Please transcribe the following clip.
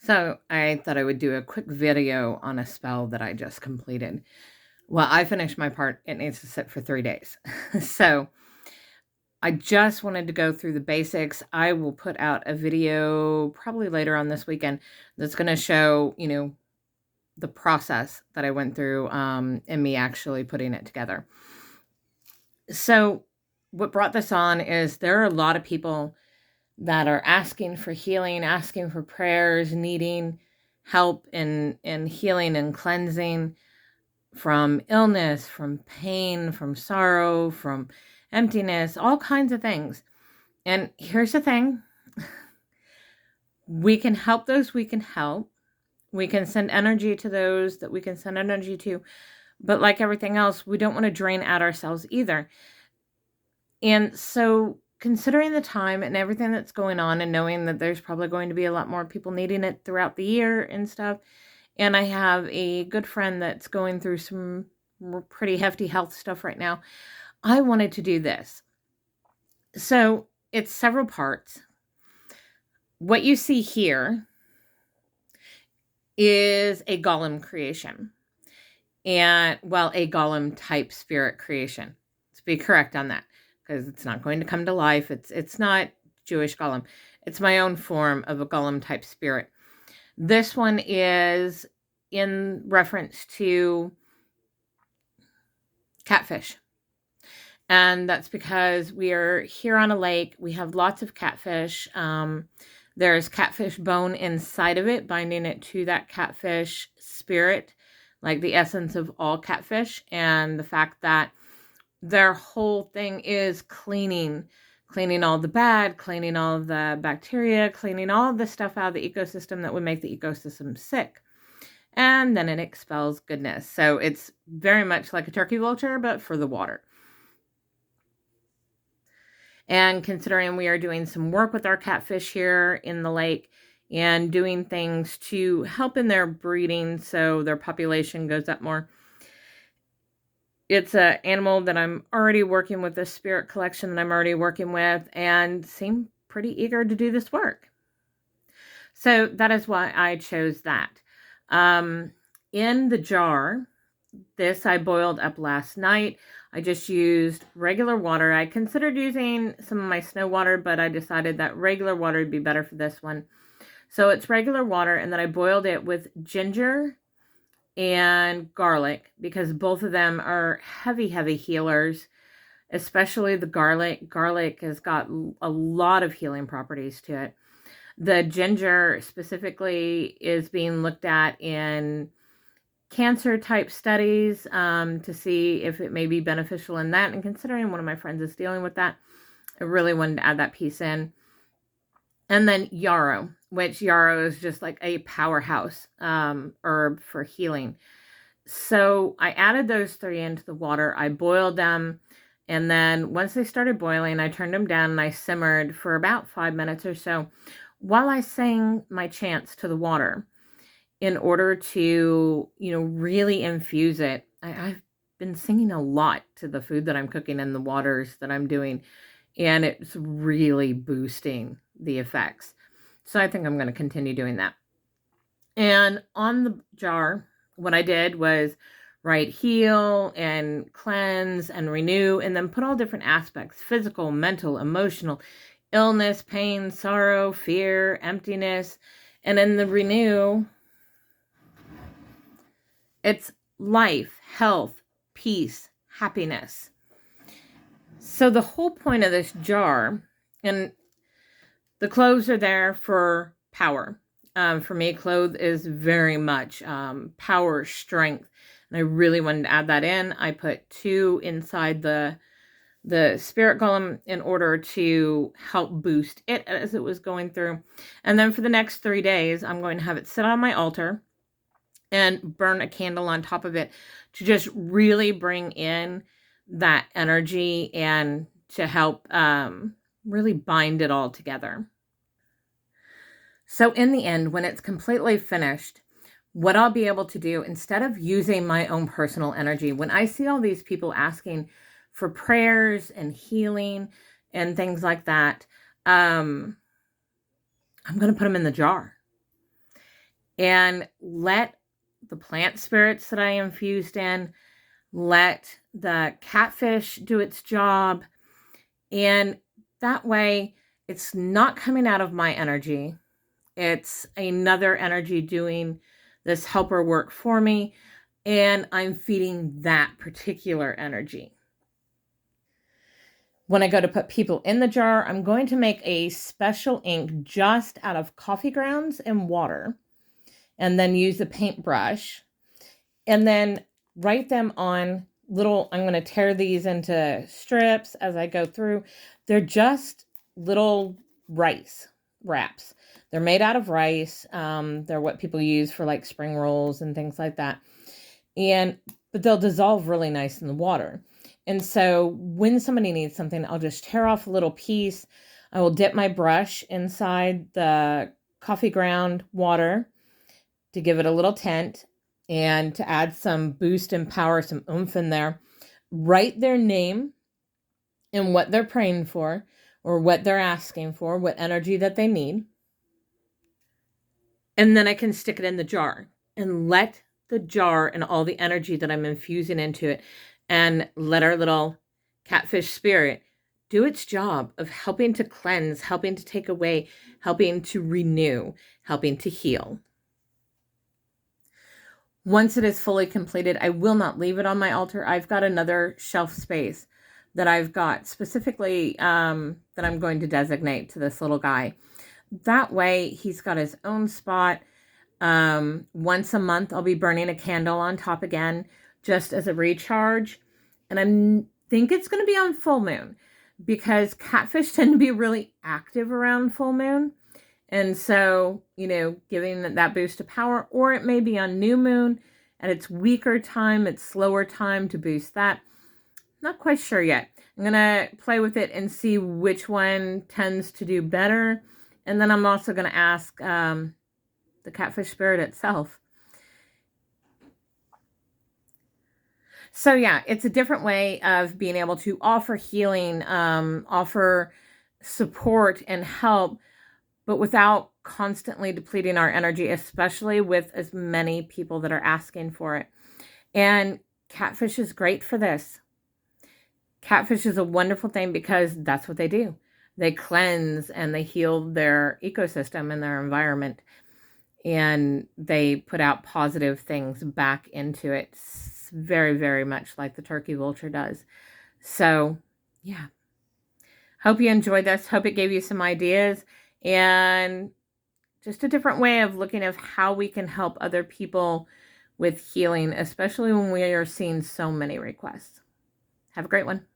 So I thought I would do a quick video on a spell that I just completed. Well, I finished my part. It needs to sit for 3 days. So I just wanted to go through the basics. I will put out a video probably later on this weekend that's going to show, the process that I went through and me actually putting it together. So what brought this on is there are a lot of people that are asking for healing, asking for prayers, needing help in healing and cleansing from illness, from pain, from sorrow, from emptiness, all kinds of things. And here's the thing. We can help those we can help. We can send energy to those that we can send energy to. But like everything else, we don't want to drain out ourselves either. And so considering the time and everything that's going on and knowing that there's probably going to be a lot more people needing it throughout the year and stuff, and I have a good friend that's going through some pretty hefty health stuff right now, I wanted to do this. So it's several parts. What you see here is a golem creation. And, well, a golem type spirit creation. Let's be correct on that, because it's not going to come to life. It's not Jewish golem. It's my own form of a golem type spirit. This one is in reference to catfish. And that's because we are here on a lake. We have lots of catfish. There's catfish bone inside of it, binding it to that catfish spirit, like the essence of all catfish, and the fact that their whole thing is cleaning all the bad, cleaning all the bacteria, cleaning all the stuff out of the ecosystem that would make the ecosystem sick. And then it expels goodness. So it's very much like a turkey vulture, but for the water. And considering we are doing some work with our catfish here in the lake and doing things to help in their breeding so their population goes up more, it's an animal that I'm already working with, the spirit collection that I'm already working with, and seem pretty eager to do this work. So that is why I chose that. In the jar, this I boiled up last night. I just used regular water. I considered using some of my snow water, but I decided that regular water would be better for this one. So it's regular water, and then I boiled it with ginger and garlic, because both of them are heavy, heavy healers, especially the garlic. Garlic has got a lot of healing properties to it. The ginger specifically is being looked at in cancer type studies to see if it may be beneficial in that. And considering one of my friends is dealing with that, I really wanted to add that piece in. And then yarrow, which yarrow is just like a powerhouse herb for healing. So I added those three into the water. I boiled them. And then once they started boiling, I turned them down and I simmered for about 5 minutes or so while I sang my chants to the water in order to, really infuse it. I've been singing a lot to the food that I'm cooking and the waters that I'm doing, and it's really boosting the effects. So I think I'm going to continue doing that. And on the jar, what I did was write heal and cleanse and renew, and then put all different aspects: physical, mental, emotional, illness, pain, sorrow, fear, emptiness. And in the renew, it's life, health, peace, happiness. So the whole point of this jar, and the cloves are there for power. For me, clove is very much power, strength. And I really wanted to add that in. I put 2 inside the spirit golem in order to help boost it as it was going through. And then for the next 3 days, I'm going to have it sit on my altar and burn a candle on top of it to just really bring in that energy and to help really bind it all together. So in the end, when it's completely finished, what I'll be able to do, instead of using my own personal energy, when I see all these people asking for prayers and healing and things like that, I'm going to put them in the jar. and let the plant spirits that I infused in, let the catfish do its job. And that way it's not coming out of my energy. It's another energy doing this helper work for me, and I'm feeding that particular energy. When I go to put people in the jar, I'm going to make a special ink just out of coffee grounds and water, and then use a paintbrush, and then write them on little, I'm going to tear these into strips as I go through. They're just little rice wraps. They're made out of rice. They're what people use for like spring rolls and things like that. But they'll dissolve really nice in the water. And so when somebody needs something, I'll just tear off a little piece. I will dip my brush inside the coffee ground water to give it a little tint and to add some boost and power, some oomph in there. Write their name and what they're praying for or what they're asking for, what energy that they need. And then I can stick it in the jar and let the jar and all the energy that I'm infusing into it, and let our little catfish spirit do its job of helping to cleanse, helping to take away, helping to renew, helping to heal. Once it is fully completed, I will not leave it on my altar. I've got another shelf space that I've got specifically that I'm going to designate to this little guy. That way he's got his own spot. Once a month, I'll be burning a candle on top again, just as a recharge. And I think it's going to be on full moon, because catfish tend to be really active around full moon. And so, giving that boost of power, or it may be on new moon at its weaker time, its slower time to boost that. Not quite sure yet. I'm going to play with it and see which one tends to do better. And then I'm also going to ask the catfish spirit itself. So yeah, it's a different way of being able to offer healing, offer support and help, but without constantly depleting our energy, especially with as many people that are asking for it. And catfish is great for this. Catfish is a wonderful thing because that's what they do. They cleanse and they heal their ecosystem and their environment. And they put out positive things back into it. It's very, very much like the turkey vulture does. So, yeah. Hope you enjoyed this. Hope it gave you some ideas and just a different way of looking at how we can help other people with healing, especially when we are seeing so many requests. Have a great one.